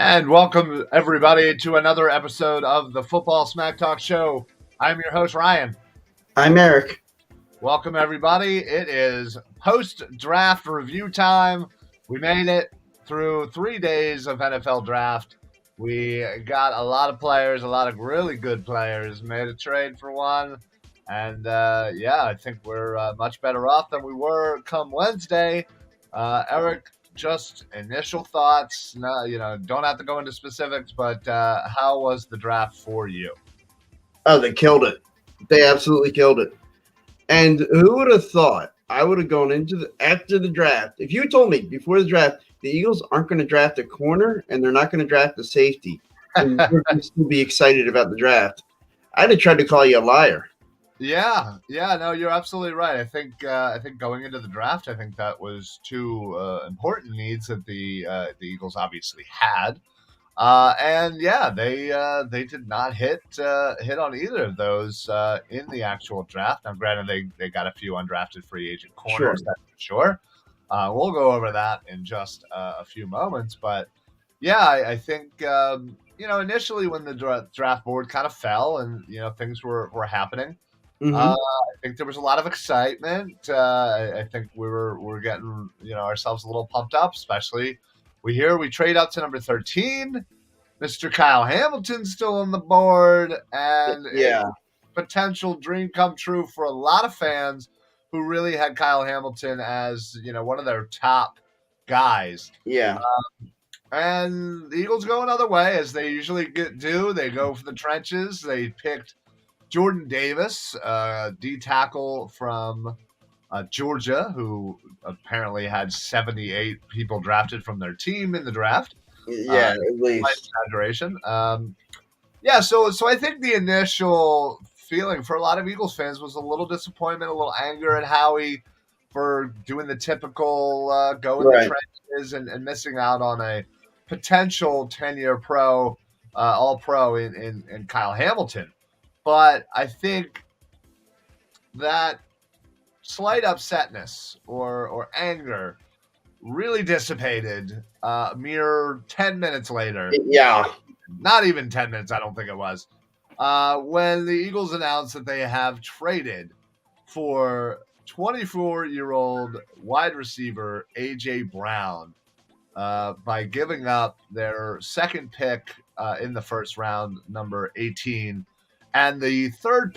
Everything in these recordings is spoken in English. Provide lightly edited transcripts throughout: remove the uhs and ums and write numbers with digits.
And welcome, everybody, to another episode of the Football Smack Talk Show. I'm your host, Ryan. I'm Eric. Welcome, everybody. It is post-draft review time. We made it through 3 days of NFL draft. We got a lot of players, a lot of really good players, made a trade for one. And, I think we're much better off than we were come Wednesday. Eric, just initial thoughts. No, don't have to go into specifics, but how was the draft for you? Oh, they killed it. They absolutely killed it. And who would have thought I would have gone after the draft? If you had told me before the draft the Eagles aren't going to draft a corner and they're not going to draft a safety, and we're going to still be excited about the draft, I'd have tried to call you a liar. Yeah, no, you're absolutely right. I think going into the draft, I think that was two important needs that the Eagles obviously had, they did not hit on either of those in the actual draft. Now, granted, they got a few undrafted free agent corners, that's for sure. We'll go over that in just a few moments, but yeah, I think initially when the draft board kind of fell and things were happening. Mm-hmm. I think there was a lot of excitement. I think we were getting ourselves a little pumped up, especially we trade up to number 13. Mr. Kyle Hamilton's still on the board, and potential dream come true for a lot of fans who really had Kyle Hamilton as one of their top guys. Yeah. And the Eagles go another way, as they usually do. They go for the trenches. They picked Jordan Davis, D tackle from Georgia, who apparently had 78 people drafted from their team in the draft. Yeah, at least. Exaggeration. So I think the initial feeling for a lot of Eagles fans was a little disappointment, a little anger at Howie for doing the typical go in the trenches and missing out on a potential 10-year pro, all-pro in Kyle Hamilton. But I think that slight upsetness or anger really dissipated mere 10 minutes later. Yeah. Not even 10 minutes, I don't think it was. When the Eagles announced that they have traded for 24-year-old wide receiver A.J. Brown by giving up their second pick in the first round, number 18, and the third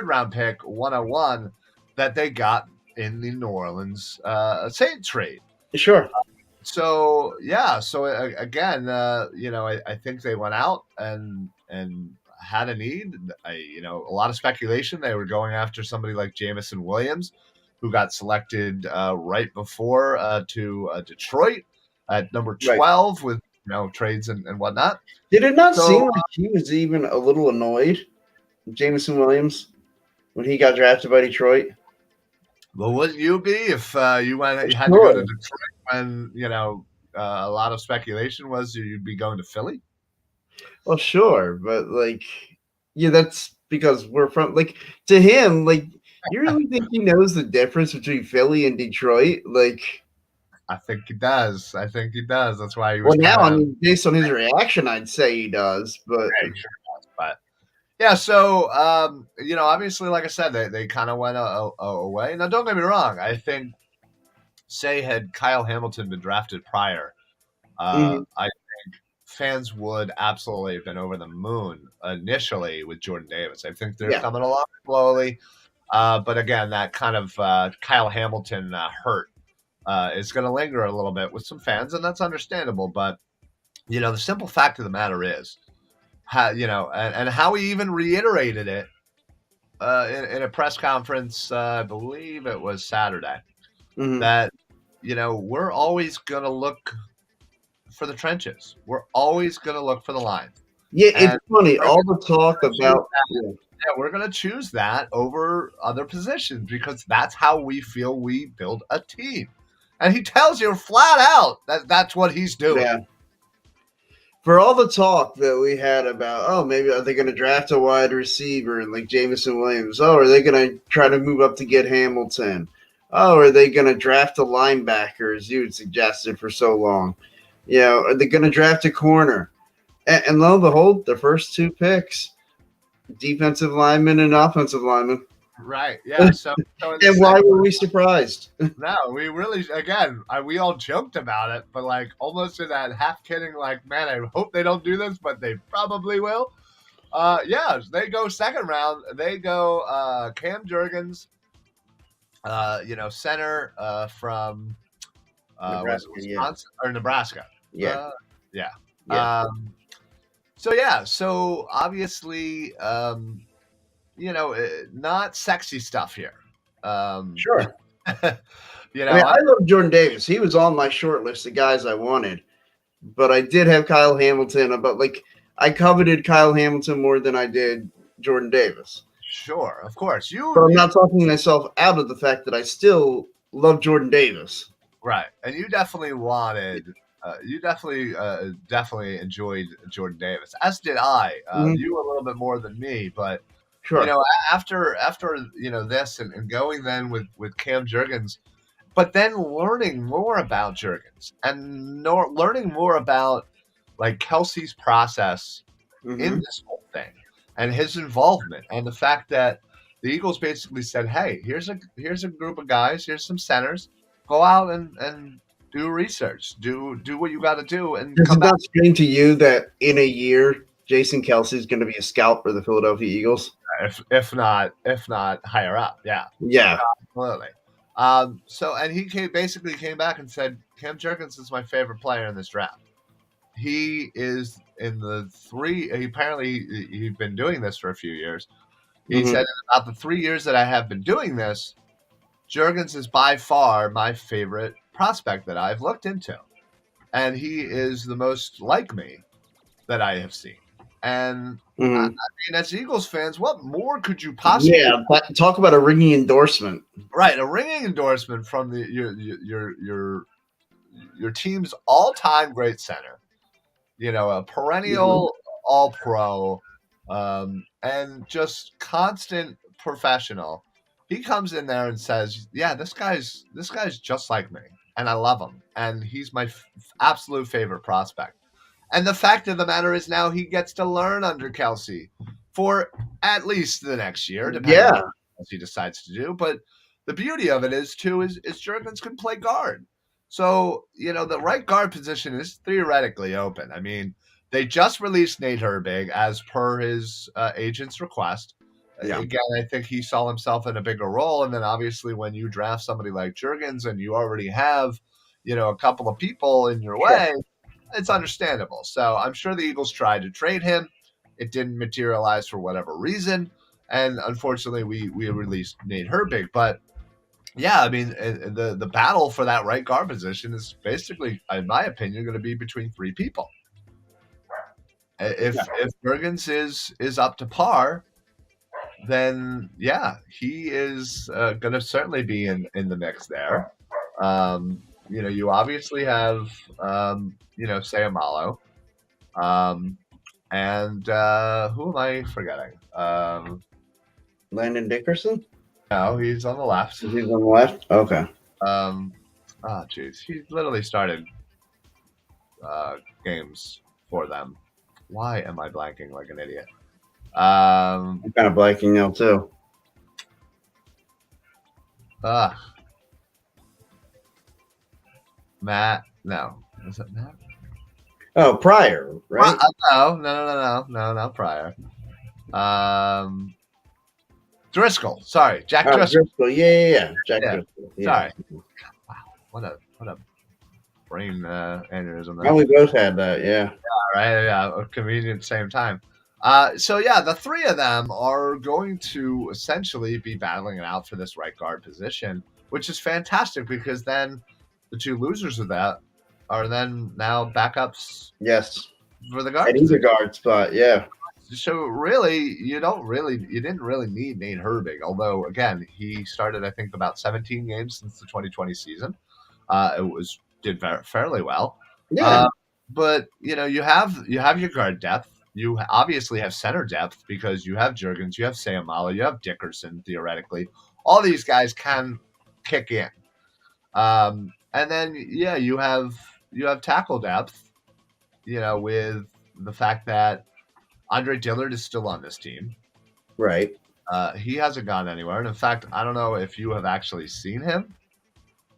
round pick, 101, that they got in the New Orleans Saints trade. Sure. Again, I think they went out and had a need. A lot of speculation. They were going after somebody like Jamison Williams, who got selected right before to Detroit at number 12 with trades and whatnot. Did it not seem like he was even a little annoyed, Jamison Williams, when he got drafted by Detroit? Well, wouldn't you be if you had to go to Detroit when a lot of speculation was you'd be going to Philly? Well, sure, but that's because we're from to him. You really think he knows the difference between Philly and Detroit? I think he does. That's why he was. Well, now, based on his reaction, I'd say he does, but. Yeah, he sure does, but. Yeah, so, obviously, like I said, they kind of went away. Now, don't get me wrong. I think, had Kyle Hamilton been drafted prior, I think fans would absolutely have been over the moon initially with Jordan Davis. I think they're coming along slowly. But again, that kind of Kyle Hamilton hurt is going to linger a little bit with some fans, and that's understandable. But, the simple fact of the matter is, and how he even reiterated it in a press conference, I believe it was Saturday, that, we're always going to look for the trenches. We're always going to look for the line. Yeah, it's funny. All the talk about yeah, we're going to choose that over other positions because that's how we feel we build a team. And he tells you flat out that that's what he's doing. Yeah. For all the talk that we had about, oh, maybe are they going to draft a wide receiver and like Jameson Williams? Oh, are they going to try to move up to get Hamilton? Oh, are they going to draft a linebacker, as you had suggested for so long? You know, are they going to draft a corner? And lo and behold, the first two picks, defensive lineman and offensive lineman. Right. Yeah. So in the And why second, were we surprised? no, we really, again, we all joked about it, but like almost in that half kidding, like, man, I hope they don't do this, but they probably will. Yeah, they go second round. They go Cam Jurgens, center from was Nebraska, it Wisconsin or Nebraska? Yeah. Yeah. Yeah. So obviously, not sexy stuff here. Sure. You know, I mean, I love Jordan Davis. He was on my short list of guys I wanted, but I did have Kyle Hamilton. But like, I coveted Kyle Hamilton more than I did Jordan Davis. Sure, of course. But I'm not talking myself out of the fact that I still love Jordan Davis. Right, and you definitely wanted. You definitely enjoyed Jordan Davis, as did I. You a little bit more than me, but Sure. after this and going then with Cam Jurgens, but then learning more about Jurgens and learning more about like Kelsey's process in this whole thing and his involvement and the fact that the Eagles basically said, "Hey, here's a group of guys, here's some centers, go out and do research, do what you got to do, and Does come it back." not scream to you that in a year, Jason Kelsey is going to be a scout for the Philadelphia Eagles? If not higher up, yeah, Yeah. absolutely. And he basically came back and said, Cam Jurgens is my favorite player in this draft. He is in the three. Apparently, he's been doing this for a few years. He said, in about the 3 years that I have been doing this, Jurgens is by far my favorite prospect that I've looked into. And he is the most like me that I have seen. And I mean, as Eagles fans, what more could you possibly? Yeah, talk about a ringing endorsement. Right, a ringing endorsement from your team's all-time great center. A perennial All-Pro, and just constant professional. He comes in there and says, "Yeah, this guy's just like me, and I love him, and he's my absolute favorite prospect." And the fact of the matter is now he gets to learn under Kelsey for at least the next year, depending on what he decides to do. But the beauty of it is Jurgens can play guard. So, the right guard position is theoretically open. I mean, they just released Nate Herbig as per his agent's request. Yeah. Again, I think he saw himself in a bigger role. And then obviously when you draft somebody like Jurgens and you already have, a couple of people in your way, it's understandable. So I'm sure the Eagles tried to trade him. It didn't materialize for whatever reason. And unfortunately, we released Nate Herbig. But yeah, I mean, the battle for that right guard position is basically, in my opinion, going to be between three people. If Jurgens is up to par, then yeah, he is going to certainly be in the mix there. You obviously have Sayamalo, and who am I forgetting? Landon Dickerson? No, he's on the left. He's on the left? Okay. Jeez. He literally started games for them. Why am I blanking like an idiot? I'm kind of blanking now, too. Matt? No. Is it Matt? Oh, Pryor, right? No, not Pryor. Driscoll. Sorry, Jack Driscoll. Yeah. Jack Driscoll. Yeah. Sorry. Wow, what a brain aneurysm. Well, we both had that, yeah. Right. Yeah, convenient at the same time. So yeah, the three of them are going to essentially be battling it out for this right guard position, which is fantastic because then the two losers of that are then now backups. Yes. For the guard. At either guard spot, yeah. So really, you didn't really need Nate Herbig. Although again, he started I think about 17 games since the 2020 season. It was did fairly well. Yeah, Uh, but you have your guard depth. You obviously have center depth because you have Jurgens, you have Sayamala, you have Dickerson theoretically. All these guys can kick in. And then yeah, you have tackle depth. With the fact that Andre Dillard is still on this team. right. He hasn't gone anywhere. And in fact, I don't know if you have actually seen him.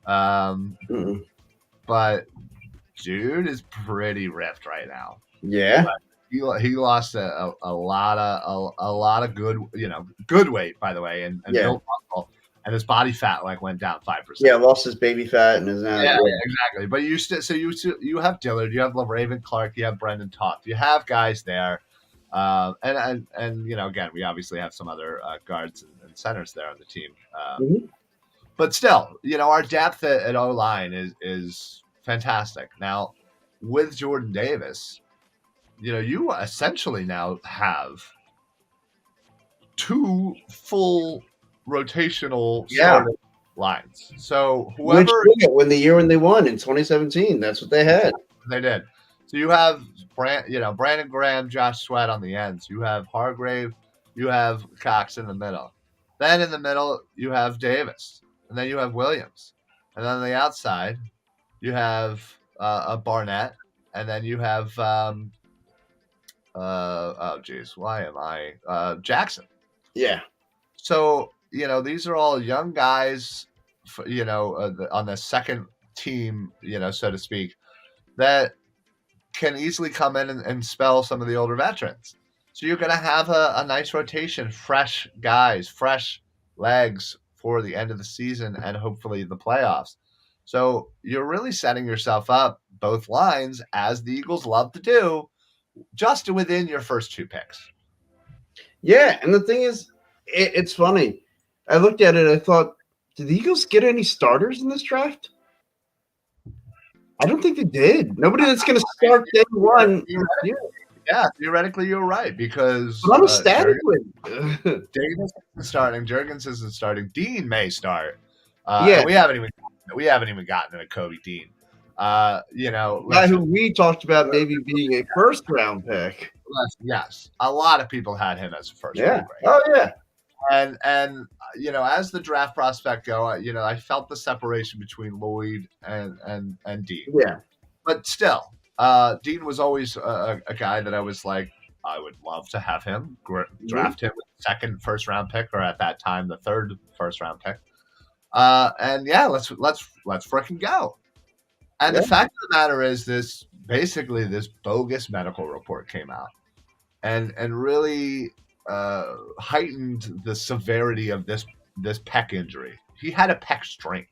Um, Mm-mm. but dude is pretty ripped right now. Yeah, He lost a lot of good weight, by the way, and yeah, built muscle, and his body fat like went down 5%. yeah. Lost his baby fat and is now. Yeah, exactly. But you have Dillard, you have LaRaven Clark, you have Brendan Toth, you have guys there, and again, we obviously have some other guards and centers there on the team. Mhm. But still, our depth at O line is fantastic. Now, with Jordan Davis, you essentially now have two full rotational Yeah. starting lines. So Which whoever when the year when they won in 2017, that's what they had. they did. So you have Brandon Graham, Josh Sweat on the ends. You have Hargrave, you have Cox in the middle. Then in the middle you have Davis, and then you have Williams, and then on the outside you have a Barnett, and then you have oh geez, why am I Jackson? Yeah, So these are all young guys, on the second team, so to speak, that can easily come in and spell some of the older veterans. So you're going to have a nice rotation, fresh guys, fresh legs for the end of the season and hopefully the playoffs. So you're really setting yourself up, both lines, as the Eagles love to do, just within your first two picks. yeah. And the thing is, it's funny. I looked at it. I thought, did the Eagles get any starters in this draft? I don't think they did. Nobody that's going to start day one. Yeah, theoretically you're right because But I'm ecstatic with. Davis isn't starting, Jurgens isn't starting, Dean may start. Yeah. And we haven't even gotten to Kobe Dean. Guy Listen, who we talked about maybe being a first round pick. yes, a lot of people had him as a first Yeah. pick. Right? Oh yeah. And as the draft prospect go, I felt the separation between Lloyd and Dean. Yeah. But still, Dean was always a guy that I was like, I would love to have him draft him with the second first round pick, or at that time the third first round pick. And yeah, let's freaking go. And the fact of the matter is, this bogus medical report came out, and really heightened the severity of this pec injury. He had a pec strain,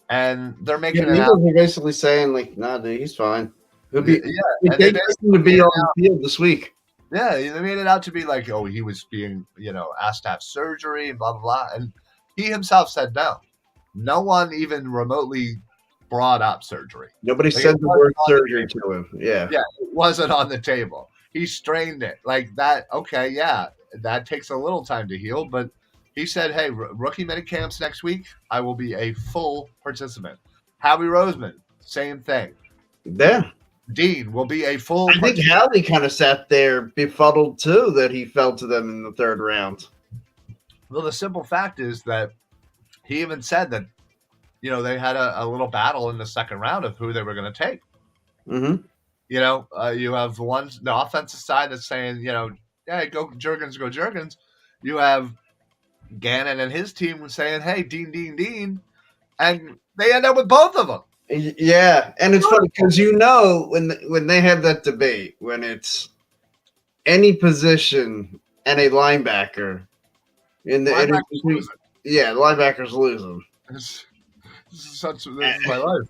and they're making it out. They're basically saying like, "Nah, dude, he's fine. He'll be Yeah, they to be on the field this week." Yeah, they made it out to be like, oh, he was being asked to have surgery and blah blah blah, and he himself said no. No one even remotely brought up surgery. Nobody said the word surgery to him. Yeah. Yeah, it wasn't on the table. He strained it like that. Okay, yeah, that takes a little time to heal, but he said, hey, rookie minicamps next week, I will be a full participant. Howie Roseman, same thing. Yeah. Dean will be a full I think Howie kind of sat there befuddled too that he fell to them in the third round. Well, the simple fact is that he even said that they had a little battle in the second round of who they were going to take. Mm-hmm. You have the offensive side that's saying, yeah, go Jurgens. You have Gannon and his team saying, hey, Dean. And they end up with both of them. Yeah. And it's funny because when they have that debate, when it's any position and a linebacker in the linebackers lose them. This is my life.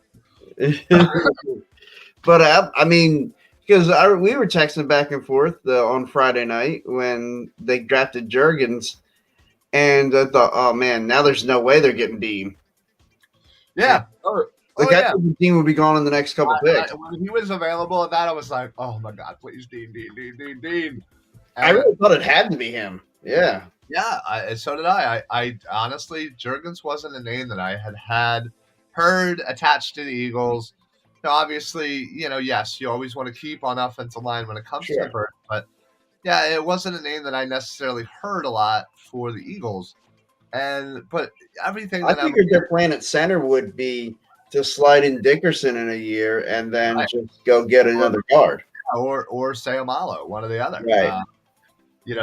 But I mean, because we were texting back and forth on Friday night when they drafted Jurgens, and I thought, oh man, now there's no way they're getting Dean. Yeah. I thought the team would be gone in the next couple picks. When he was available at that, I was like, oh my God, please, Dean. I And really thought it had to be him. Yeah. yeah, so did I. I honestly, Jurgens wasn't a name that I had heard attached to the Eagles. Now, obviously, yes, you always want to keep on offensive line when it comes to the Sure. bird, but yeah, it wasn't a name that I necessarily heard a lot for the Eagles. But everything I that I'm figured their plan at center would be to slide in Dickerson in a year and then I, just go get another guard. or Sayamalo, one or the other. Right.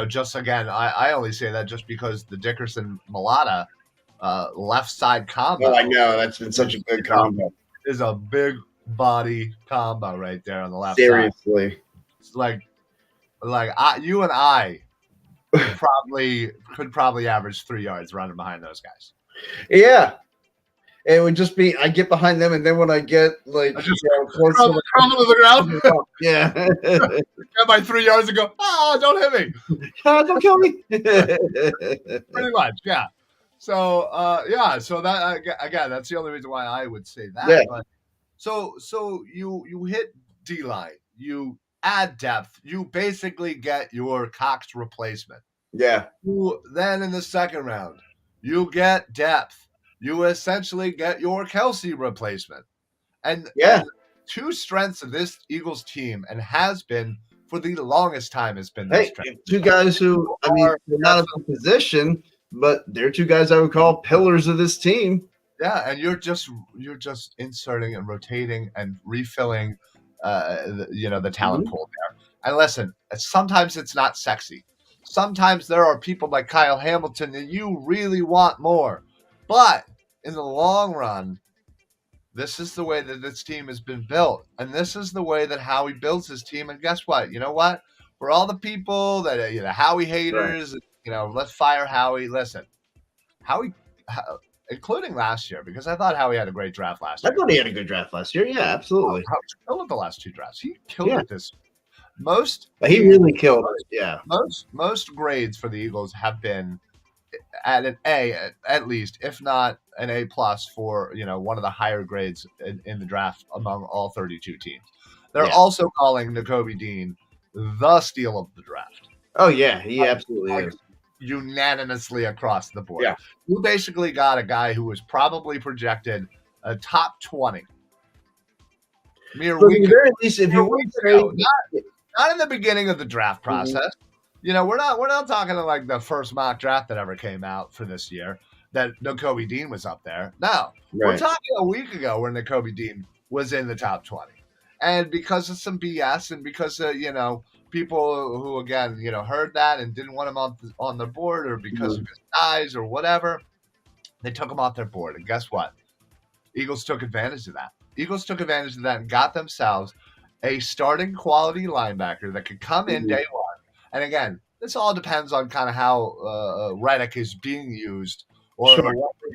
Just again, I only say that just because the Dickerson Mulata left side Oh, I combo know. That's been such a is, good combo. is a big body combo right there on the left side. Seriously. It's you and I could probably average 3 yards running behind those guys. Yeah. It would just be I get behind them, and then when I get like I just close crumble to the ground. yeah, Get my 3 yards and go, don't hit me. don't kill me. Pretty much, yeah. So, so that again, that's the only reason why I would say that. Yeah. But so you hit D line, you add depth, you basically get your Cox replacement. Yeah. Then in the second round, you get depth. You essentially get your Kelsey replacement. And two strengths of this Eagles team, and has been for the longest time, has been those strengths. Two guys who, I mean, they're not at the position, but they're two guys I would call pillars of this team. Yeah, and you're just inserting and rotating and refilling, the talent pool there. And listen, sometimes it's not sexy. Sometimes there are people like Kyle Hamilton that you really want more, but in the long run, this is the way that this team has been built, and this is the way that Howie builds his team. And guess what? You know what? For all the people that Howie haters, let's fire Howie. Listen, Howie, including last year, because I thought Howie had a great draft last year. I thought he had a good draft last year. Yeah, absolutely. Howie's killed it the last two drafts. He killed it this. He really killed it. Yeah. Most grades for the Eagles have been at an A at least, if not an A plus for one of the higher grades in the draft among all 32 teams. They're also calling Nakobe Dean the steal of the draft. Oh yeah, he absolutely is. Unanimously across the board. Yeah. You basically got a guy who was probably projected a top 20. Mere week, very least, if you want to say, not in the beginning of the draft process. We're not talking like the first mock draft that ever came out for this year that Nakobe Dean was up there. No, we're talking a week ago where Nakobe Dean was in the top 20. And because of some BS and because of, people who, again, heard that and didn't want him on their board, or because of his size or whatever, they took him off their board. And guess what? Eagles took advantage of that. And got themselves a starting quality linebacker that could come in day one. And again, this all depends on kind of how Reddick is being used, or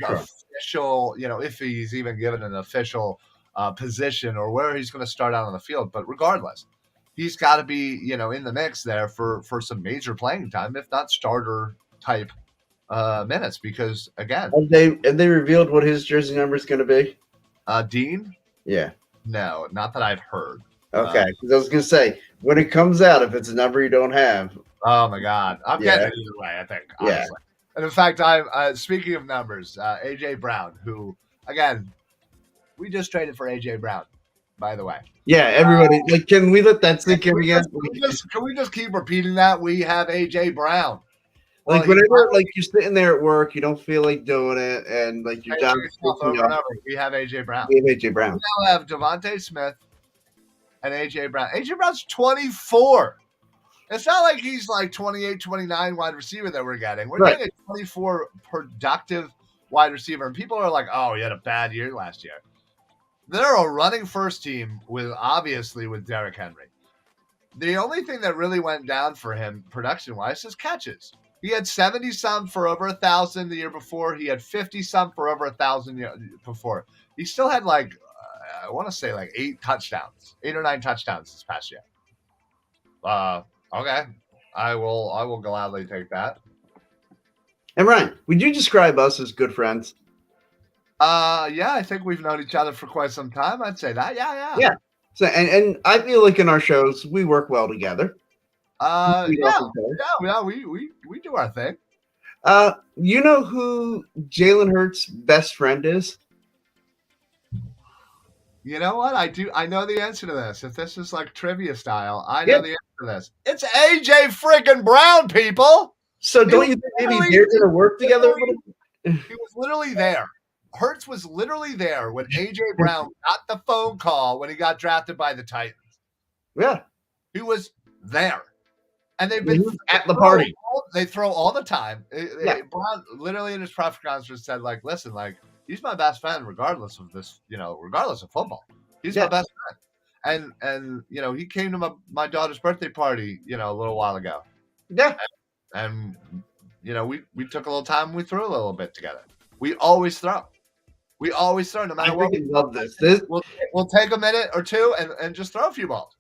official, if he's even given an official position, or where he's going to start out on the field. But regardless, he's got to be, in the mix there for some major playing time, if not starter type minutes. Because again, have they revealed what his jersey number is going to be? Dean? Yeah. No, not that I've heard. Okay, because I was going to say, when it comes out, if it's a number you don't have. Oh my God, I'm getting it either way, I think. Honestly. Yeah. And in fact, I'm speaking of numbers, AJ Brown, who again, we just traded for AJ Brown, by the way. Yeah, everybody. Can we let that sink in again? Can we just keep repeating that? We have AJ Brown. Well, whenever you're sitting there at work, you don't feel like doing it, and your job is we have AJ Brown. We have AJ Brown. We now have Devontae Smith and AJ Brown. AJ Brown's 24. It's not like he's like 28, 29 wide receiver that we're getting. We're getting a 24 productive wide receiver. And people are like, oh, he had a bad year last year. They're a running first team with Derrick Henry. The only thing that really went down for him production-wise is catches. He had 70-some for over 1,000 the year before. He had 50-some for over 1,000 before. He still had I want to say 8 or 9 touchdowns this past year. Okay. I will gladly take that. And Ryan, would you describe us as good friends? Yeah, I think we've known each other for quite some time. I'd say that. Yeah. So, and I feel like in our shows we work well together. We Yeah, often play. yeah, we do our thing. You know who Jalen Hurts' best friend is? You know what? I do. I know the answer to this. If this is like trivia style, I Yeah. know the answer to this. It's AJ freaking Brown, people. So He don't was you think maybe literally, they're going to work together? he was literally there. Hertz was literally there when AJ Brown got the phone call when he got drafted by the Titans. Yeah, He was there, and they've he been was at the party. They throw all the time. Yeah. Brown literally in his press conference said, like, listen, like he's my best friend, regardless of this, regardless of football. He's my best friend. And he came to my daughter's birthday party, a little while ago. Yeah. And we took a little time and we threw a little bit together. We always throw. No matter what. I love this. We'll take a minute or two and just throw a few balls.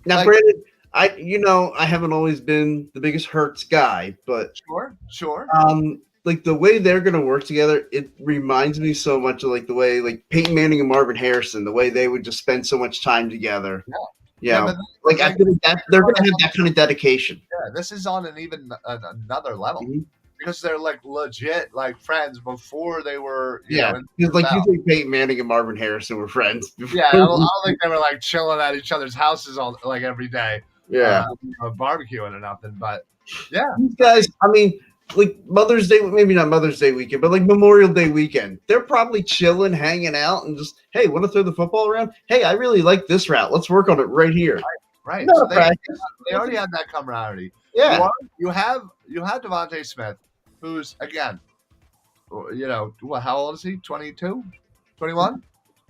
Now, granted, I haven't always been the biggest Hurts guy, but sure. Like the way they're gonna work together, it reminds me so much of like the way like Peyton Manning and Marvin Harrison, the way they would just spend so much time together. Yeah. Like I feel like that they're gonna have that kind of dedication. Yeah, this is on another level. Mm-hmm. Because they're like legit like friends before they were. Because like you think Peyton Manning and Marvin Harrison were friends. Yeah, I don't think they were like chilling at each other's houses all like every day. Yeah, barbecuing or nothing. But yeah, these guys. I mean, like Mother's Day, maybe not Mother's Day weekend, but like Memorial Day weekend, they're probably chilling, hanging out, and just hey, want to throw the football around? Hey, I really like this route. Let's work on it right here. Right. So they already had that camaraderie. Yeah. You have Devontae Smith, who's again, how old is he? 22? 21?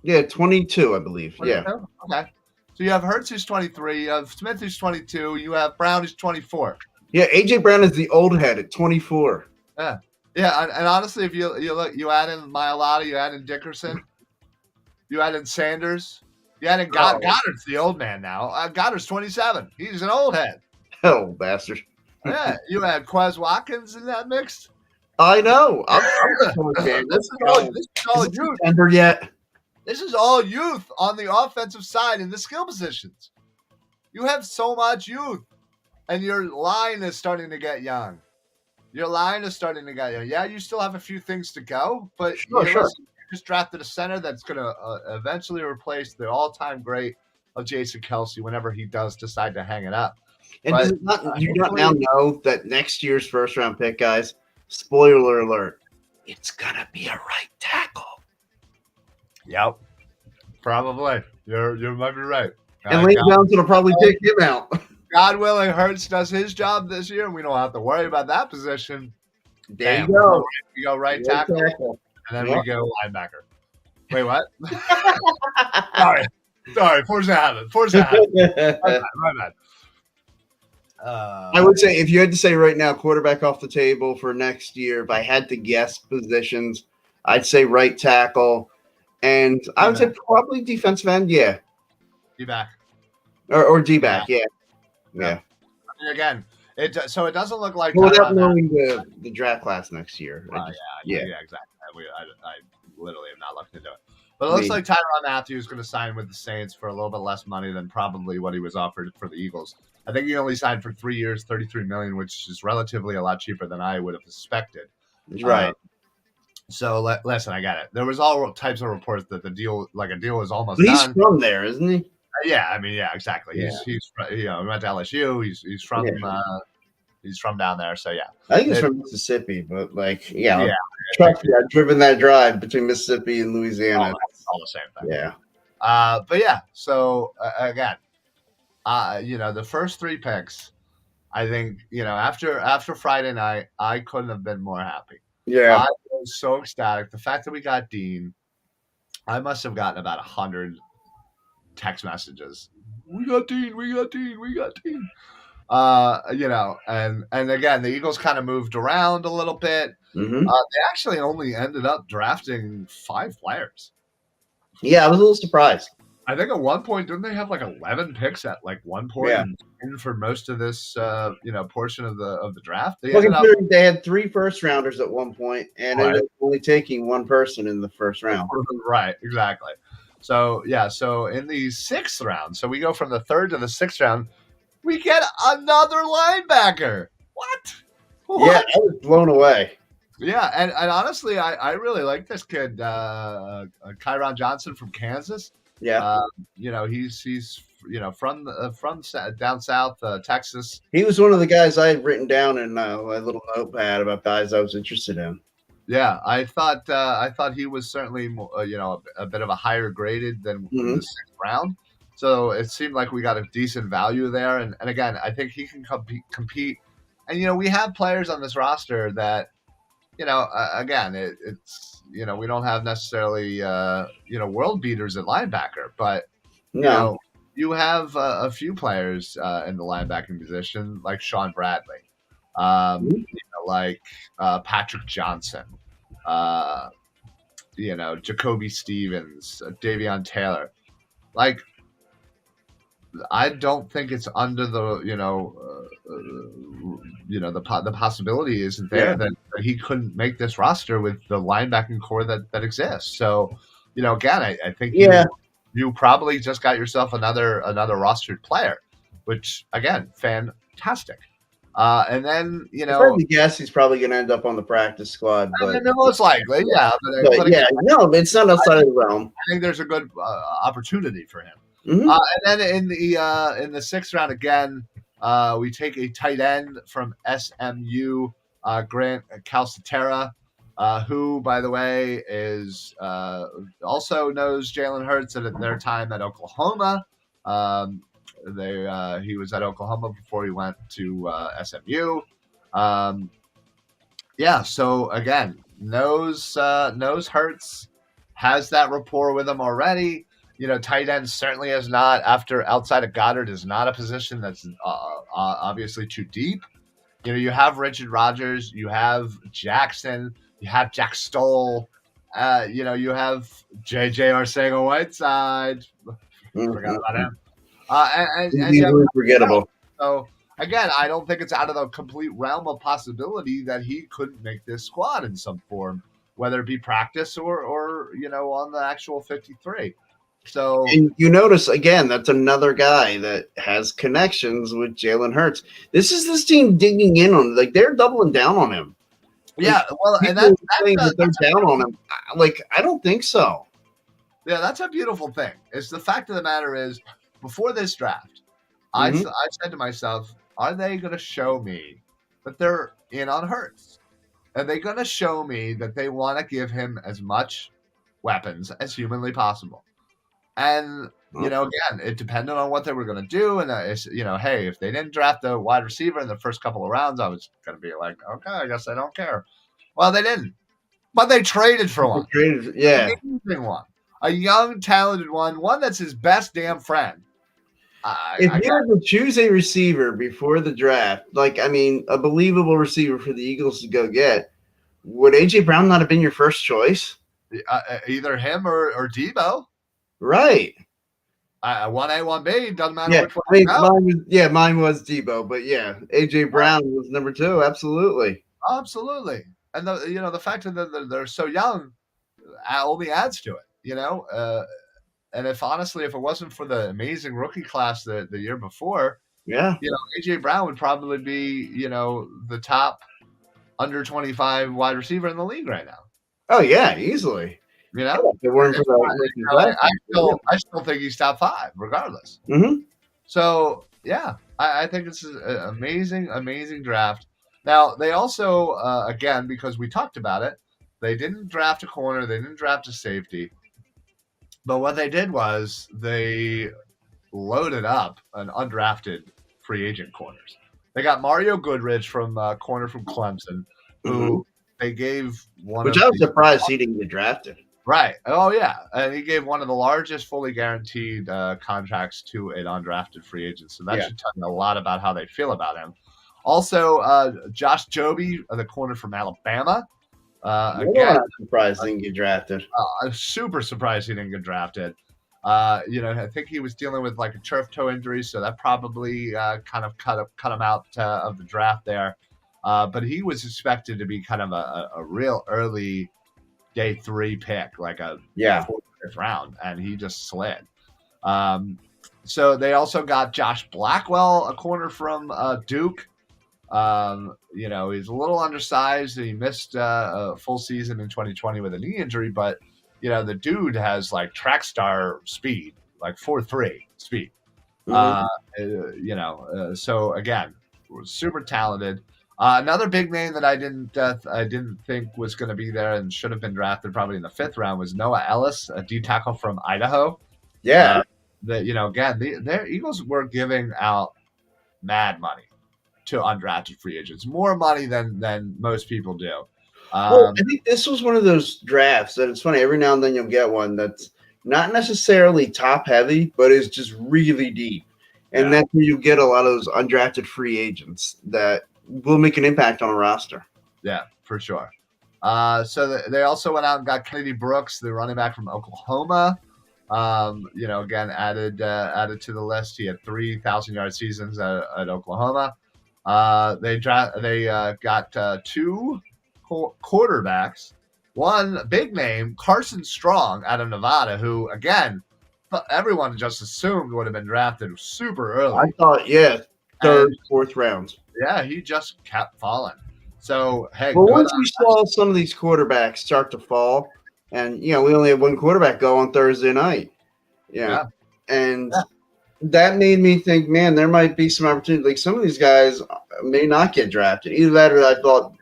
Yeah, 22, I believe. 22? Yeah. Okay. So you have Hurts who's 23, you have Smith who's 22, you have Brown who's 24. Yeah, AJ Brown is the old head at 24. Yeah. Yeah, and honestly, if you look, you add in Mailata, you add in Dickerson, you add in Sanders, you add in Goddard's the old man now. Goddard's 27. He's an old head. Oh, bastard. Yeah, you had Quez Watkins in that mix. I know. I'm this is all youth. Denver yet? This is all youth on the offensive side in the skill positions. You have so much youth, and your line is starting to get young. Yeah, you still have a few things to go, but sure. You just drafted a center that's going to eventually replace the all-time great of Jason Kelce whenever he does decide to hang it up. And do you not now know that next year's first-round pick, guys, spoiler alert, it's going to be a right tackle. Yep. Probably. You might be right. And Lane Johnson will probably take him out. God willing, Hurts does his job this year, and we don't have to worry about that position. There you go. We go right tackle, and then we go linebacker. Wait, what? Sorry. Force that habit. My bad. I would say if you had to say right now, quarterback off the table for next year, if I had to guess positions, I'd say right tackle. And I would say probably defensive end, yeah. D-back. Or D-back, yeah. Again, it doesn't look like without knowing the draft class next year. Yeah, exactly. I literally am not looking to do it. But it looks like Tyrann Mathieu is going to sign with the Saints for a little bit less money than probably what he was offered for the Eagles. I think he only signed for 3 years, $33 million, which is relatively a lot cheaper than I would have suspected. Right. So listen, I got it. There was all types of reports that a deal was almost done. He's from there, isn't he? Yeah, I mean, yeah, exactly. Yeah. He went to LSU. He's from he's from down there. So yeah, I think he's from Mississippi, but trust me, I've driven that drive between Mississippi and Louisiana. All the same thing. Yeah. But yeah, so again, the first 3 picks, I think after Friday night, I couldn't have been more happy. Yeah, I was so ecstatic. The fact that we got Dean, I must have gotten about 100 text messages. We got Dean. And again, the Eagles kind of moved around a little bit. Mm-hmm. They actually only ended up drafting 5 players. Yeah, I was a little surprised. I think at one point, didn't they have like 11 picks at like one point? Yeah. And for most of this, portion of the draft, they had 3 first rounders at one point, and ended up only taking 1 person in the first round. Right, exactly. So yeah, so in the 6th round, so we go from the 3rd to the 6th round. We get another linebacker. What? Yeah, What? I was blown away. Yeah, and honestly, I really like this kid, Kyron Johnson from Kansas. Yeah, Uh, he's from down south, Texas. he was one of the guys I had written down in my little notepad about guys I was interested in. Yeah, I thought he was certainly a bit of a higher graded than Hmm. the sixth round. So it seemed like we got a decent value there, and again, I think he can compete. And we have players on this roster that again, it's we don't have necessarily world beaters at linebacker, but you No, know you have a few players in the linebacking position like Sean Bradley, like Patrick Johnson, uh, Jacoby Stevens, Davion Taylor. Like I don't think it's under the the possibility isn't there yeah, that he couldn't make this roster with the linebacking core that exists. So again, I think yeah. you probably just got yourself another rostered player, which again, fantastic. And then If I had to guess, he's probably going to end up on the practice squad. I But mean, most likely, yeah. But again, yeah, no, it's not outside of the realm. I think there's a good opportunity for him. Hmm. And then in the sixth round again, we take a tight end from SMU, Grant Calcaterra, who, by the way, is also knows Jalen Hurts at their time at Oklahoma. Um, he was at Oklahoma before he went to SMU. Um, yeah, so again, knows Hurts, has that rapport with him already. Tight end certainly is not after outside of Goddard is not a position that's obviously too deep. You have Richard Rodgers, you have Jackson, you have Jack Stoll, you have JJ Arcega-Whiteside. Forgot about him. And you have Easily forgettable. so again, I don't think it's out of the complete realm of possibility that he couldn't make this squad in some form, whether it be practice or on the actual 53. So And you notice again, that's another guy that has connections with Jalen Hurts. This is this team digging in on, like, they're doubling down on him. yeah, well, and People think that they're down on him. Like, I don't think so. that's a beautiful thing. It's the fact of the matter is, before this draft, I Mhm. said to myself, are they going to show me that they're in on Hurts? Are they going to show me that they want to give him as much weapons as humanly possible? And again, it depended on what they were going to do. And hey, if they didn't draft a wide receiver in the first couple of rounds, I was going to be like, okay, I guess I don't care. Well, they didn't, but they traded for one, Yeah. amazing one, a young, talented one that's his best damn friend. If you had to choose a receiver before the draft, like, I mean, a believable receiver for the Eagles to go get, would AJ Brown not have been your first choice? Either him or Debo. Right. 1A, 1B, doesn't matter Yeah. which one. I mean, mine was Debo, but yeah, AJ Brown was number 2. Absolutely. Absolutely. And the fact that they're so young only adds to it. And if it wasn't for the amazing rookie class the year before, Yeah. AJ Brown would probably be the top under 25 wide receiver in the league right now. Oh yeah, easily. Yeah, if it weren't for the I still think he's top 5 regardless. Mm-hmm. So yeah, I think it's an amazing draft. Now they also again, because we talked about it, they didn't draft a corner, they didn't draft a safety, but what they did was they loaded up an undrafted free agent corners. They got Mario Goodrich from corner from Clemson, who they gave one. Which I was surprised he didn't get drafted. Right. Oh yeah, and he gave one of the largest fully guaranteed contracts to an undrafted free agent. So that should tell you a lot about how they feel about him. Also, Josh Joby, the corner from Alabama. Again, surprised he didn't get drafted. I'm super surprised he didn't get drafted. I think he was dealing with like a turf toe injury, so that probably kind of cut him out of the draft there. But he was expected to be kind of a real early day 3 pick, like a 4th, 5th round, and he just slid. So they also got Josh Blackwell, a corner from Duke. He's a little undersized. He missed a full season in 2020 with a knee injury, but the dude has like track star speed, like 4.3 speed. Mhm. So again, super talented. Another big name that I didn't think was going to be there and should have been drafted probably in the fifth round was Noah Ellis, a D tackle from Idaho. Yeah. That again, their Eagles were giving out mad money to undrafted free agents, more money than most people do. Well, I think this was one of those drafts that it's funny. Every now and then you'll get one that's not necessarily top heavy, but is just really deep. And Yeah. that's where you get a lot of those undrafted free agents that will make an impact on a roster. Yeah, for sure. So they also went out and got Kennedy Brooks, the running back from Oklahoma. Again, added to the list. He had 3,000-yard seasons at Oklahoma. They got two quarterbacks. One big name, Carson Strong, out of Nevada, who again, everyone just assumed would have been drafted super I early. thought, yeah, third, And fourth rounds. yeah, he just kept falling. So hey, Well, good once on we saw some of these quarterbacks start to fall, and we only had one quarterback go on Thursday night. Yeah, yeah, and yeah, that made me think, man, there might be some opportunity. Like some of these guys may not get drafted. Either that, or I thought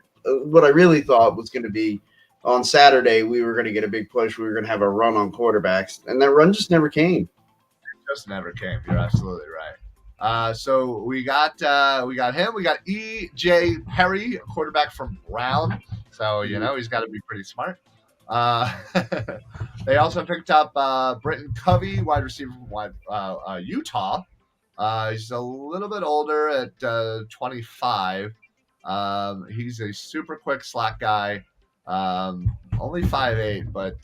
what I really thought was going to be on Saturday we were going to get a big push. We were going to have a run on quarterbacks, and that run just never came. just never came. You're absolutely right. So we got him. We got E.J. Perry, a quarterback from Brown. So he's got to be pretty smart. Uh, they also picked up Britton Covey, wide receiver from Utah. He's a little bit older at 25. He's a super quick slot guy. Only 5'8", but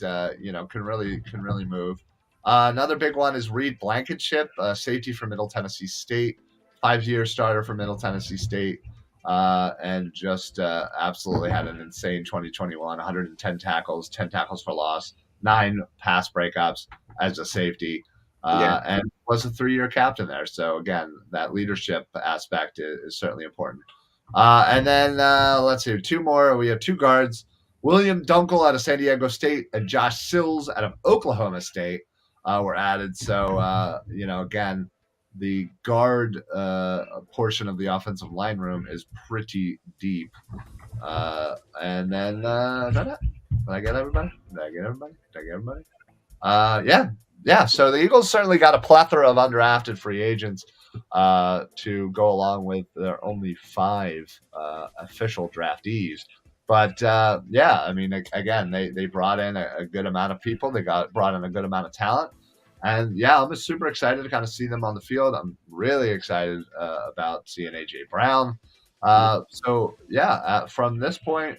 can really move. Another big one is Reed Blankenship, safety from Middle Tennessee State, 5-year starter for Middle Tennessee State, and just absolutely had an insane 2021, 110 tackles, 10 tackles for loss, 9 pass breakups as a safety, Yeah, and was a 3-year captain there. So again, that leadership aspect is certainly important. And then let's see, two more. We have two guards. William Dunkel out of San Diego State and Josh Sills out of Oklahoma State were added. So, again, the guard portion of the offensive line room is pretty deep. And then, is that it? Did I get everybody? Yeah. So the Eagles certainly got a plethora of undrafted free agents to go along with their only 5 official draftees. But I mean, again, they brought in a good amount of people. They brought in a good amount of talent, and yeah, I'm just super excited to kind of see them on the field. I'm really excited about seeing AJ Brown. From this point,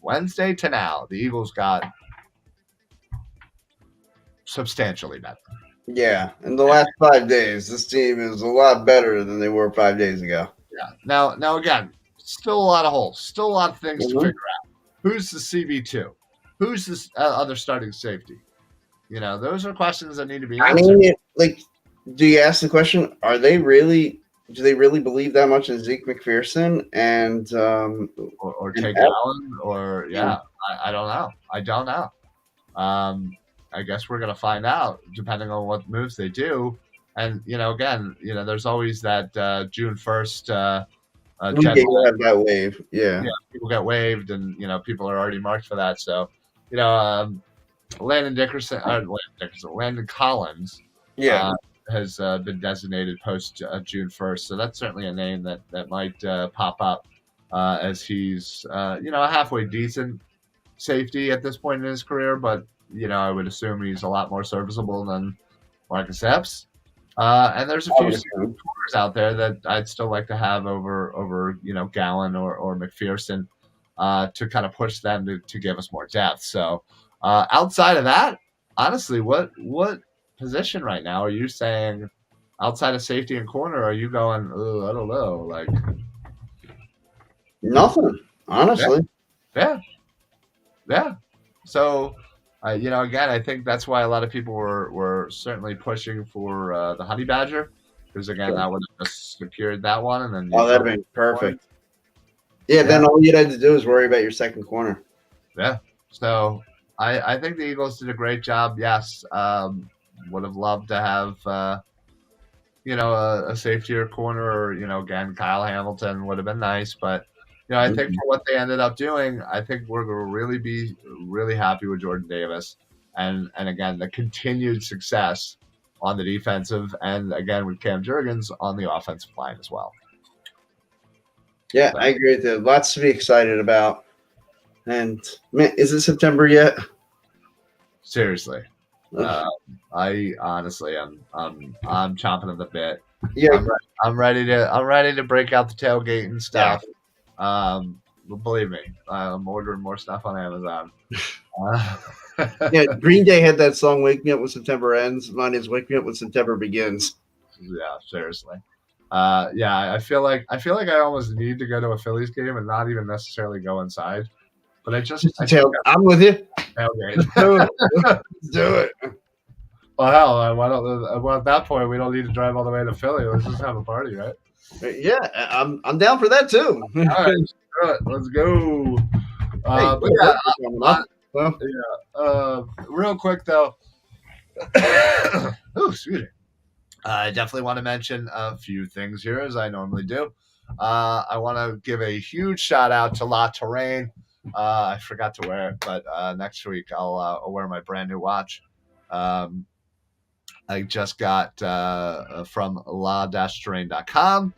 Wednesday to now, the Eagles got substantially better. yeah. In the last 5 days, this team is a lot better than they were 5 days ago. Yeah. Now again, still a lot of holes, still a lot of things to Mhm. figure out. Who's the CB2? Who's this other starting safety? Those are questions that need to be I answered. mean, do you ask the question? Are they really? Do they really believe that much in Zeke McPherson and Or and take F? Allen, or I don't know. I don't know. I guess we're gonna find out depending on what moves they do. And again, there's always that June 1st Yeah, deadline. you have that wave. Yeah, People get waived, and people are already marked for that. So, you know, um, Landon Collins yeah. uh, has been designated post June 1st. So that's certainly a name that might pop up as he's a halfway decent safety at this point in his career, but I would assume he's a lot more serviceable than Marcus Epps. And there's a I few would corners assume. out there that I'd still like to have over Gowan or McPherson to kind of push them to give us more depth. So outside of that, honestly, what position right now are you saying outside of safety and corner? Are you going? Oh, I don't know. Like, Nothing, yeah, honestly. yeah, yeah. So Again, I think that's why a lot of people were certainly pushing for the Honey Badger, because again, Sure. that would have just secured that one, and then you Oh, that'd double have been points. perfect. Yeah, Yeah, then all you had to do is worry about your second corner. yeah. So I think the Eagles did a great job. Yes, would have loved to have a safetier corner, or again, Kyle Hamilton would have been nice, but I think Mhm. for what they ended up doing, I think we're going to really be really happy with Jordan Davis, and again, the continued success on the defensive, and again with Cam Jurgens on the offensive line as well. Yeah, So I agree with you. Lots to be excited about. And man, is it September yet? seriously, Ugh. uh, I honestly I'm chomping at the bit. Yeah, I'm ready to break out the tailgate and yeah. stuff. Believe me, I'm ordering more stuff on Amazon. Uh, Yeah, Green Day had that song "Wake Me Up When September Ends." Mine is "Wake Me Up When September Begins." yeah, seriously. Yeah, I feel like I almost need to go to a Phillies game and not even necessarily go inside, but Just I to just tell, I'm with you. got Let's tailgate. do it. Let's do it. Well, hell, why don't? Well, at that point, we don't need to drive all the way to Philly. Let's just have a party, right? Yeah, I'm down for that too. All right, screw it. Let's go. Hey, But your yeah, birthday coming uh, up. Well, real quick though. Oh, excuse me. I definitely want to mention a few things here, as I normally do. I want to give a huge shout out to La Terrain. I forgot to wear it, but next week I'll wear my brand new watch. Um, I just got from la-terrain.com.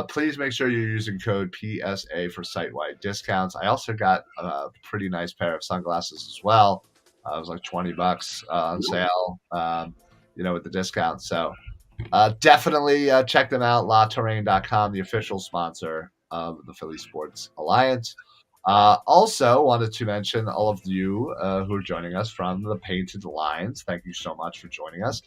Please make sure you're using code PSA for site-wide discounts. I also got a pretty nice pair of sunglasses as well. It was like $20 on sale, with the discount. So definitely check them out. LaTerrain.com, the official sponsor of the Philly Sports Alliance. Also, wanted to mention all of you who are joining us from the Painted Lines. Thank you so much for joining us.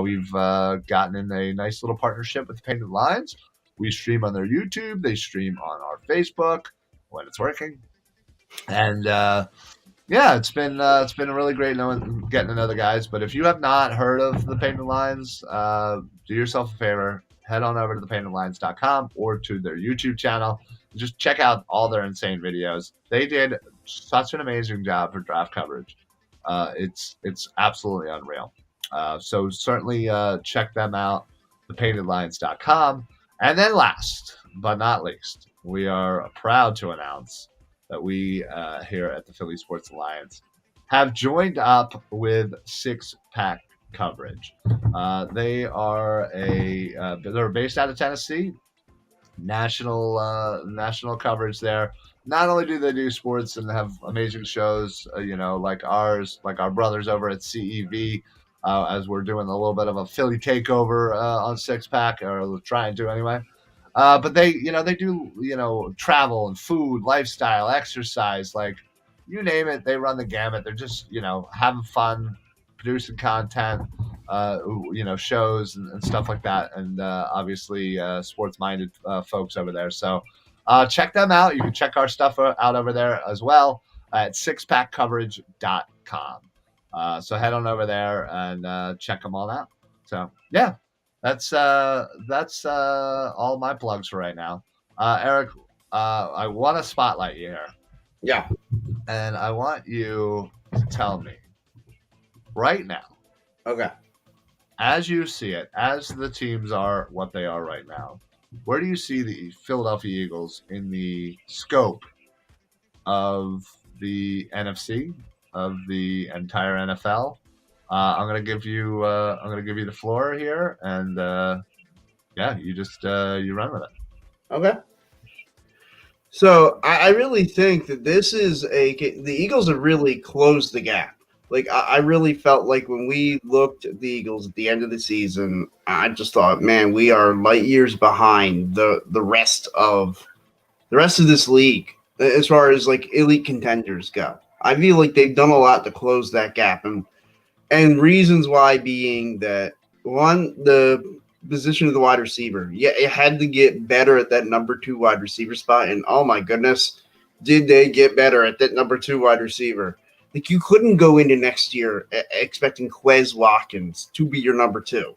We've gotten in a nice little partnership with Painted Lines. We stream on their YouTube. They stream on our Facebook when it's working. And yeah, it's been really great getting to know the guys. But if you have not heard of the Painted Lines, do yourself a favor, head on over to thepaintedlines.com or to their YouTube channel. Just check out all their insane videos. They did such an amazing job for draft coverage. It's absolutely unreal. So certainly check them out, thepaintedlines.com. And then last but not least, we are proud to announce that we here at the Philly Sports Alliance have joined up with Six Pack Coverage. They're based out of Tennessee. National coverage there. Not only do they do sports and have amazing shows, like ours, like our brothers over at CEV, as we're doing a little bit of a Philly takeover on Six Pack, or trying to anyway. But they do, travel and food, lifestyle, exercise, like you name it, they run the gamut. They're just, having fun, producing content, shows and stuff like that. And obviously, sports minded folks over there. So check them out. You can check our stuff out over there as well at sixpackcoverage.com. So head on over there and check them all out. So, yeah. That's all my plugs for right now. Eric, I want to spotlight you here, yeah. and I want you to tell me right now, Okay. as you see it, as the teams are what they are right now, where do you see the Philadelphia Eagles in the scope of the NFC, of the entire NFL? I'm gonna give you the floor here, and yeah, you just you run with it. Okay. So I really think that the Eagles have really closed the gap. Like I really felt like when we looked at the Eagles at the end of the season, I just thought, man, we are light years behind the rest of this league as far as like elite contenders go. I feel like they've done a lot to close that gap, and reasons why being that one, the position of the wide receiver. Yeah, it had to get better at that number 2 wide receiver spot. And oh my goodness, did they get better at that number 2 wide receiver? Like you couldn't go into next year expecting Quez Watkins to be your number two,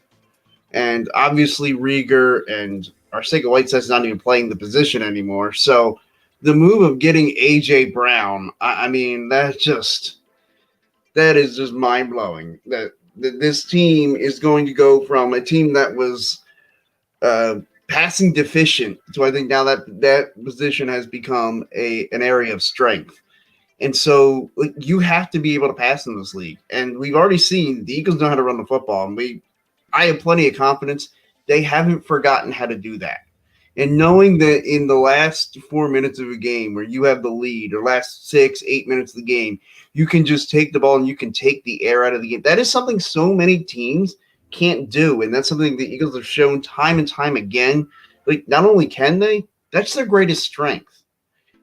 and obviously Rieger and Arcega Whiteside's not even playing the position anymore. So the move of getting AJ Brown, I mean, that is just mind blowing. That this team is going to go from a team that was uh, passing deficient to I think now that position has become an area of strength. And so like, you have to be able to pass in this league. And we've already seen the Eagles know how to run the football. And I have plenty of confidence they haven't forgotten how to do that. And knowing that in the last 4 minutes of a game where you have the lead, or last 6, 8 minutes of the game, you can just take the ball and you can take the air out of the game. That is something so many teams can't do. And that's something the Eagles have shown time and time again. Like, not only can they, that's their greatest strength.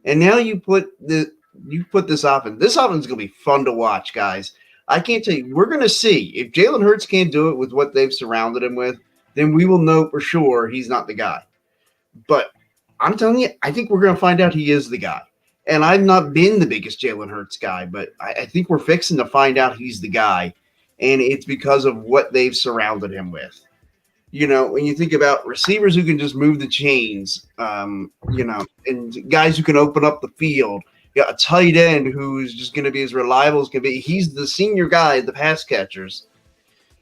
And now you put this offense. This offense is going to be fun to watch, guys. I can't tell you. We're going to see if Jalen Hurts can't do it with what they've surrounded him with. Then we will know for sure he's not the guy. But I'm telling you, I think we're going to find out he is the guy. And I've not been the biggest Jalen Hurts guy, but I think we're fixing to find out he's the guy. And it's because of what they've surrounded him with. You know, when you think about receivers who can just move the chains, and guys who can open up the field, a tight end who's just going to be as reliable as can be. He's the senior guy, the pass catchers.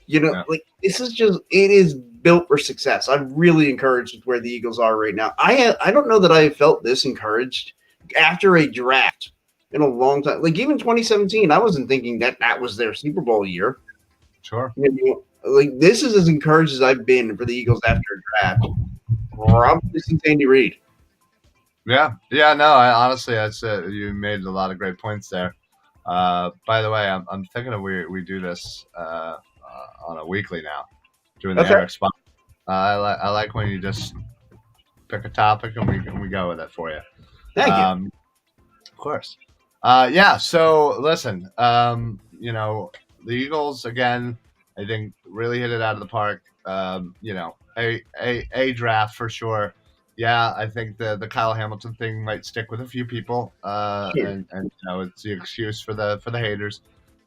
Like this is it is built for success. I'm really encouraged with where the Eagles are right now. I don't know that I have felt this encouraged after a draft in a long time. Like even 2017, I wasn't thinking that was their Super Bowl year. Sure. Like this is as encouraged as I've been for the Eagles after a draft, probably since Andy Reid. Yeah. No, honestly, that's you made a lot of great points there. By the way, I'm thinking of we do this on a weekly now, doing the Eric spot. I like when you just pick a topic and we go with it for you. Thank you. Of course. Yeah. So listen, the Eagles again, I think really hit it out of the park. A draft for sure. Yeah, I think the Kyle Hamilton thing might stick with a few people, Sure. and it's the excuse for the haters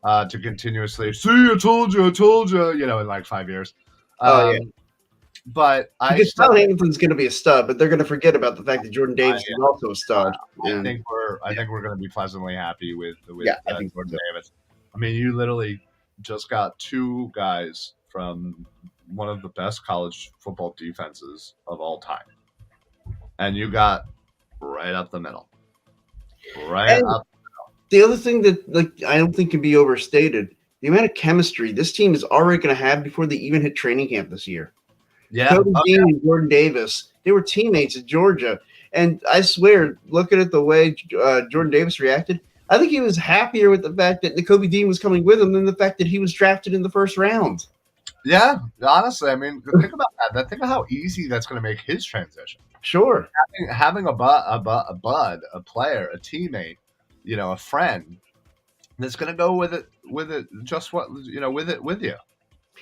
to continuously see. I told you, in like 5 years. Yeah. But because Kyle Hamilton's going to be a stud, but they're going to forget about the fact that Jordan Davis is also a stud. I think we're going to be pleasantly happy with I think Jordan Davis. I mean, you literally just got two guys from one of the best college football defenses of all time, and you got right up the middle. The other thing that I don't think can be overstated, the amount of chemistry this team is already going to have before they even hit training camp this year. Yeah. Kobe Dean and Jordan Davis, they were teammates at Georgia. And I swear, looking at the way Jordan Davis reacted, I think he was happier with the fact that Kobe Dean was coming with him than the fact that he was drafted in the first round. Yeah, honestly, I mean, think about that. Think of how easy that's going to make his transition. Sure. Having a bud, a player, a teammate, a friend that's going to go with it, just what, with you.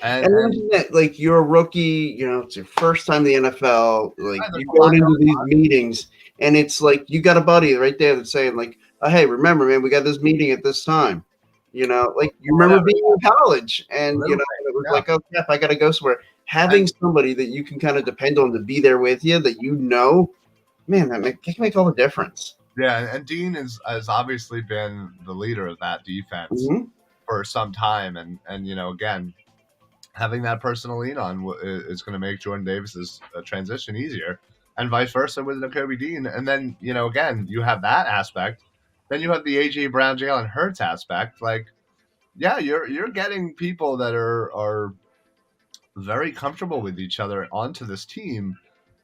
And that, like, you're a rookie, it's your first time in the NFL. Like, you go into these meetings, and it's like you got a buddy right there that's saying, like, oh, hey, remember, man, we got this meeting at this time. Like, you remember being in college, and, it was like, oh, crap, I got to go somewhere. Having somebody that you can kind of depend on to be there with you, that man, that can make all the difference. Yeah, and Dean has obviously been the leader of that defense for some time, and again, having that person to lean on is going to make Jordan Davis's transition easier, and vice versa with Kobe Dean. And then again, you have that aspect. Then you have the AJ Brown, Jalen Hurts aspect. Like, yeah, you're getting people that are very comfortable with each other onto this team,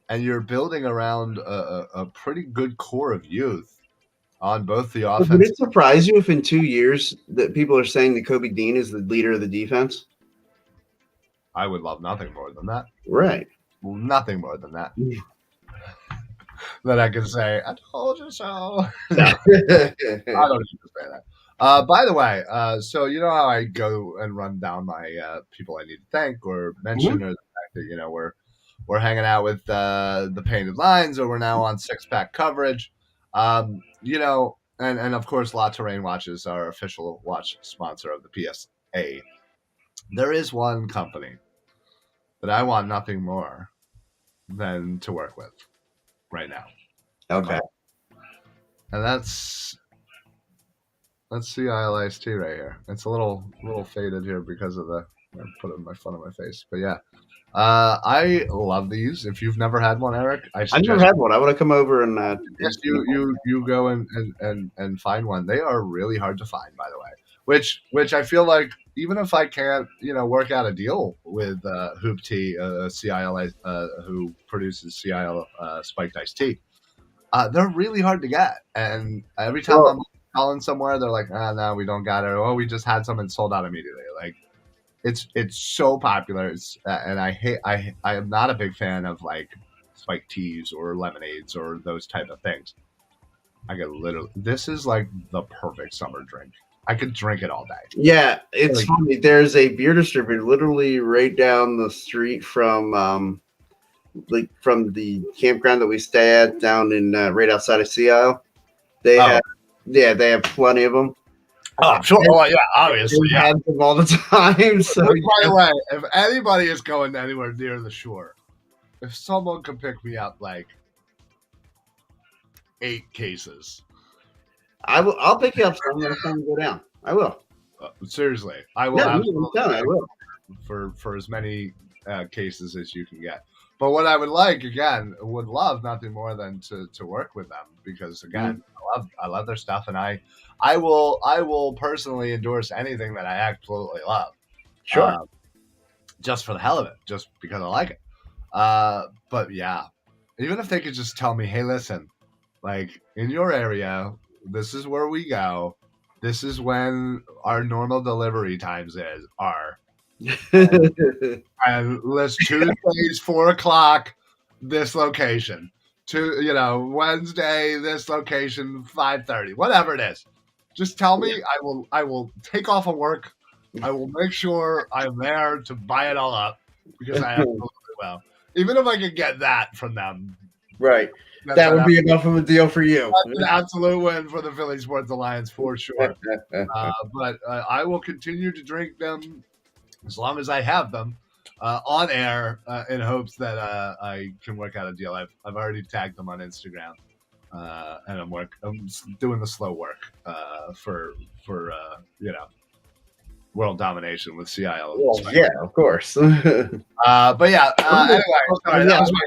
and you're building around a pretty good core of youth on both the offense. Would it surprise you if in 2 years that people are saying that Kobe Dean is the leader of the defense? I would love nothing more than that. Right. Well, nothing more than that. That I can say, I told you so. No, I don't need to say that. By the way, so you know how I go and run down my people I need to thank or mention, or the fact that we're hanging out with the Painted Lines, or we're now on Six Pack Coverage. And and of course, La Terrain Watches are official watch sponsor of the PSA. There is one company that I want nothing more than to work with right now. Okay. And that's CILIST right here. It's a little faded here because of the I put it in my front of my face. But yeah. I love these. If you've never had one, Eric, I I've never suggest had one. I want to come over and yes, you go and find one. They are really hard to find, by the way. Which I feel like even if I can't, work out a deal with Hoop Tea, CIL, who produces CIL spiked iced tea, they're really hard to get. And every time well, I'm calling somewhere, they're like, no, we don't got it. Oh, we just had some and sold out immediately. Like it's so popular. And I am not a big fan of like spiked teas or lemonades or those type of things. I could literally. This is like the perfect summer drink. I could drink it all day. yeah, it's Like, funny. There's a beer distributor literally right down the street from from the campground that we stay at down in right outside of Seattle. They oh, have they have plenty of them. oh, sure. Oh, yeah, obviously, They yeah. have them all the time. So By the way, if anybody is going anywhere near the shore, if someone could pick me up like 8 cases, I'll pick you up some next time we go down. I will. seriously, I will Yeah, absolutely. I will. For as many cases as you can get. But what I would like again would love nothing more than to work with them because again I love their stuff and I will personally endorse anything that I absolutely love. Sure. Just for the hell of it, just because I like it. But yeah, even if they could just tell me, hey, listen, like in your area, this is where we go. This is when our normal delivery times are. And let's Tuesdays 4:00, this location. Wednesday, this location 5:30, whatever it is. Just tell me. I will take off of work. I will make sure I'm there to buy it all up because I absolutely will. Even if I could get that from them, Right. That would be enough of a deal for you. That's an absolute win for the Philly Sports Alliance for sure. But I will continue to drink them as long as I have them on air in hopes that I can work out a deal. I've already tagged them on Instagram, and I'm doing the slow work for world domination with CIL. Well, yeah, of course. But yeah, anyway, sorry, that was my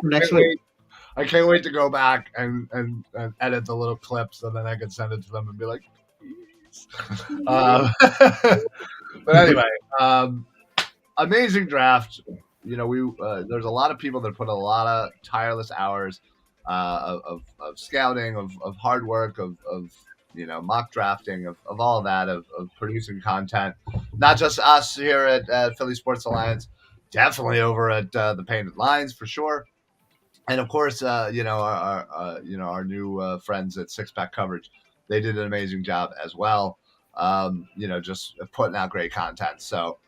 next week. I can't wait to go back and edit the little clips, and then I can send it to them and be like, but anyway, amazing draft. There's a lot of people that put a lot of tireless hours of scouting, of hard work, of mock drafting, of all that, of producing content. Not just us here at Philly Sports Alliance, definitely over at the Painted Lines for sure. And of course, our new friends at Six Pack Coverage, they did an amazing job as well. Just putting out great content. So,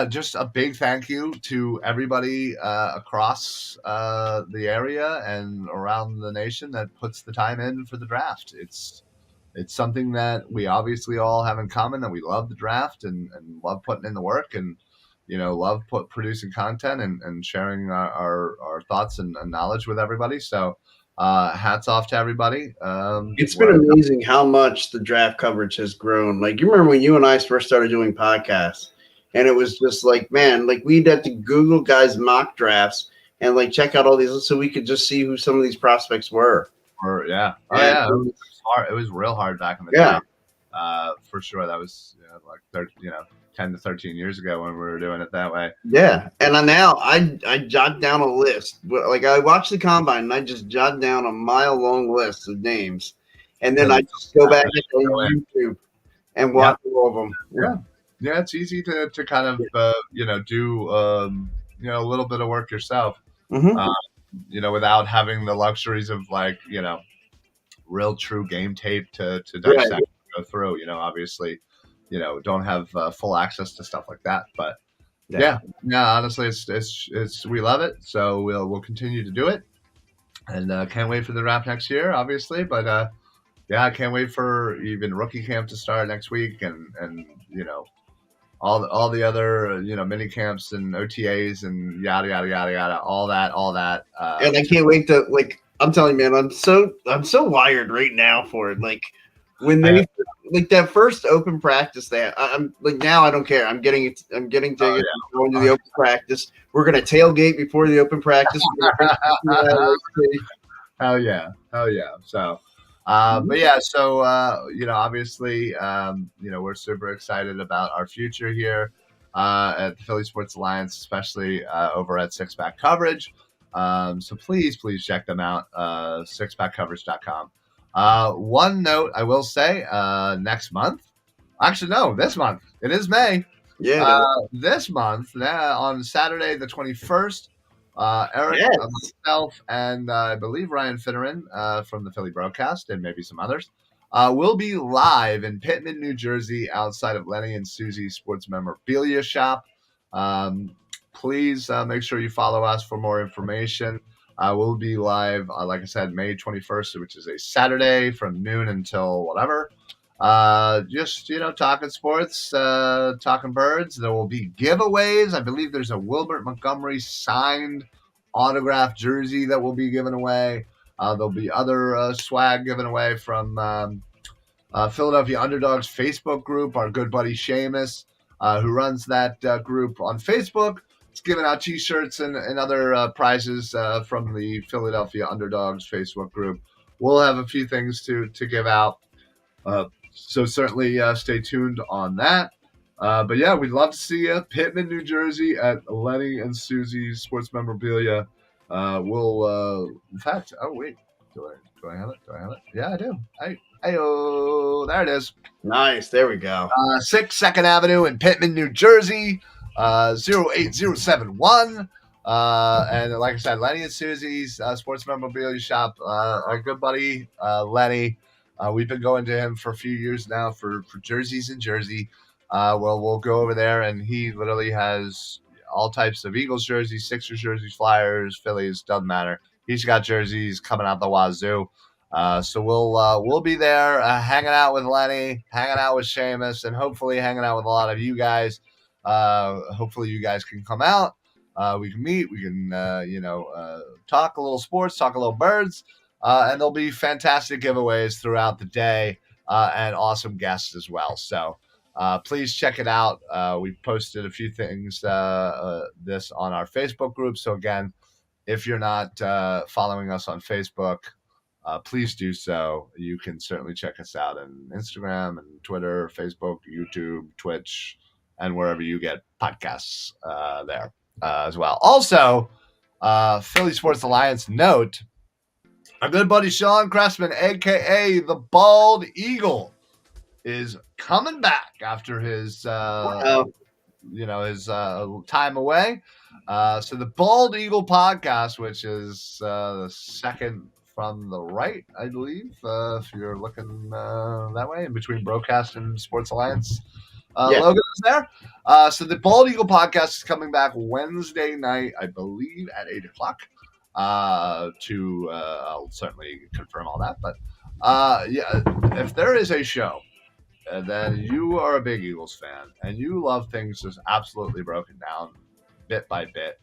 just a big thank you to everybody across the area and around the nation that puts the time in for the draft. It's something that we obviously all have in common, that we love the draft and love putting in the work and love producing content and sharing our thoughts and knowledge with everybody. So hats off to everybody. It's been amazing how much the draft coverage has grown. Like, you remember when you and I first started doing podcasts, and it was just like, man, like we'd have to Google guys' mock drafts and like check out all these so we could just see who some of these prospects were. Yeah. Oh, yeah. It was hard. It was real hard back in the day. For sure. That was 10 to 13 years ago when we were doing it that way. Yeah. And now I jot down a list. Like, I watch the combine and I just jot down a mile-long list of names. And then I just go back to YouTube and watch all of them. Yeah. Yeah, it's easy to kind of, do, a little bit of work yourself, without having the luxuries of like, real true game tape to dissect and go through, obviously. Don't have full access to stuff like that, but yeah. Honestly, it's we love it, so we'll continue to do it. And can't wait for the draft next year, obviously. But yeah, I can't wait for even rookie camp to start next week, and all the other mini camps and OTAs and yada yada yada yada, all that. And I can't wait to like. I'm telling you, man, I'm so wired right now for it. Like when I, they like that first open practice, I'm like now I don't care. I'm getting oh tickets. I'm going to the open practice. We're gonna tailgate before the open practice. yeah. Hell yeah, hell yeah. So, but yeah, so obviously, we're super excited about our future here at the Philly Sports Alliance, especially over at Six Pack Coverage. So please check them out, sixpackcoverage.com. One note I will say, next month, actually no, this month, it is May. Yeah, it Uh, is. this month, on Saturday the 21st, Eric, Yes. myself, and I believe Ryan Finneran from the Philly broadcast, and maybe some others, will be live in Pittman, New Jersey, outside of Lenny and Susie's Sports Memorabilia Shop. Um, please make sure you follow us for more information. We'll be live, like I said, May 21st, which is a Saturday from noon until whatever. Just talking sports, talking birds. There will be giveaways. I believe there's a Wilbert Montgomery signed autographed jersey that will be given away. There'll be other swag given away from Philadelphia Underdogs Facebook group. Our good buddy Seamus, who runs that group on Facebook, is giving out T-shirts and other prizes from the Philadelphia Underdogs Facebook group. We'll have a few things to give out. So certainly stay tuned on that. But yeah, we'd love to see you. Pittman, New Jersey at Lenny and Susie's Sports Memorabilia. In fact, oh wait, do I have it? Do I have it? Yeah, I do. Oh, there it is. Nice. There we go. 6 Second Avenue in Pittman, New Jersey, 08071. And like I said, Lenny and Susie's Sports Memorabilia Shop. Our good buddy Lenny. We've been going to him for a few years now for jerseys in Jersey. Well, we'll go over there, and he literally has all types of Eagles jerseys, Sixers jerseys, Flyers, Phillies, doesn't matter. He's got jerseys coming out the wazoo. So we'll be there hanging out with Lenny, hanging out with Seamus, and hopefully hanging out with a lot of you guys. Hopefully you guys can come out. We can meet. We can talk a little sports, talk a little birds. And there'll be fantastic giveaways throughout the day and awesome guests as well. So please check it out. We've posted a few things this on our Facebook group. So again, if you're not following us on Facebook, please do so. You can certainly check us out on Instagram and Twitter, Facebook, YouTube, Twitch, and wherever you get podcasts there as well. Also, Philly Sports Alliance note, our good buddy Sean Cressman, aka the Bald Eagle, is coming back after his his time away. So the Bald Eagle podcast, which is the second from the right, I believe, if you're looking that way, in between Broadcast and Sports Alliance logo is there. So the Bald Eagle podcast is coming back Wednesday night, I believe, at 8:00. I'll certainly confirm all that. But yeah, if there is a show then you are a big Eagles fan and you love things just absolutely broken down bit by bit,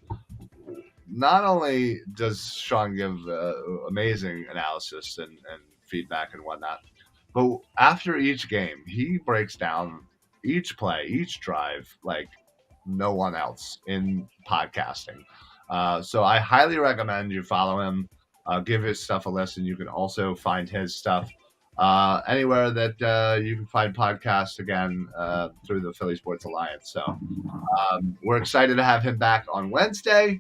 not only does Sean give amazing analysis and feedback and whatnot, but after each game, he breaks down each play, each drive like no one else in podcasting. So I highly recommend you follow him, give his stuff a listen. You can also find his stuff anywhere that you can find podcasts again through the Philly Sports Alliance. So we're excited to have him back on Wednesday.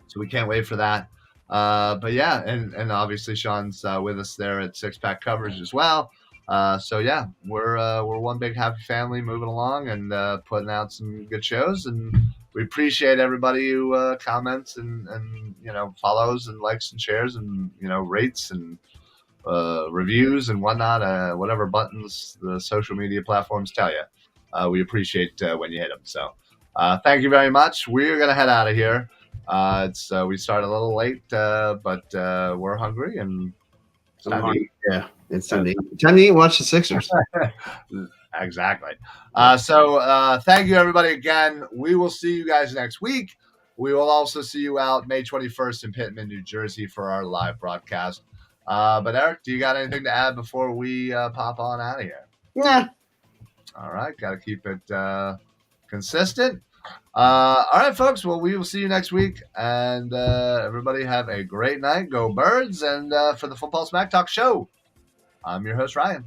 So we can't wait for that. But yeah, and obviously Sean's with us there at Six Pack Coverage as well. So yeah, we're one big happy family moving along and putting out some good shows, and we appreciate everybody who comments and follows and likes and shares and rates and reviews and whatnot, whatever buttons the social media platforms tell you. We appreciate when you hit them. So thank you very much. We're gonna head out of here. We started a little late, but we're hungry and it's time to eat. Yeah, it's time to eat. Time to eat. Watch the Sixers. Exactly. Thank you, everybody, again. We will see you guys next week. We will also see you out May 21st in Pittman, New Jersey for our live broadcast. But Eric, do you got anything to add before we pop on out of here? Nah. All right. Got to keep it consistent. All right, folks. Well, we will see you next week. And everybody have a great night. Go Birds. And for the Football Smack Talk show, I'm your host, Ryan.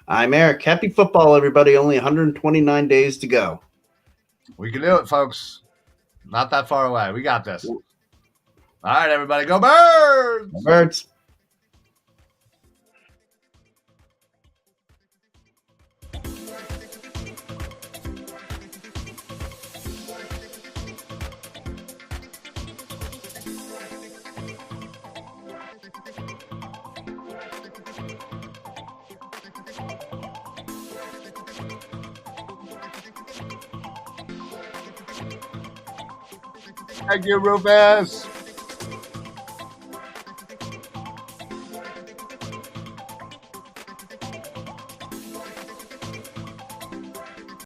I'm Eric. Happy football, everybody. Only 129 days to go. We can do it, folks. Not that far away. We got this. All right, everybody. Go Birds! Go Birds. Thank you, Rufus.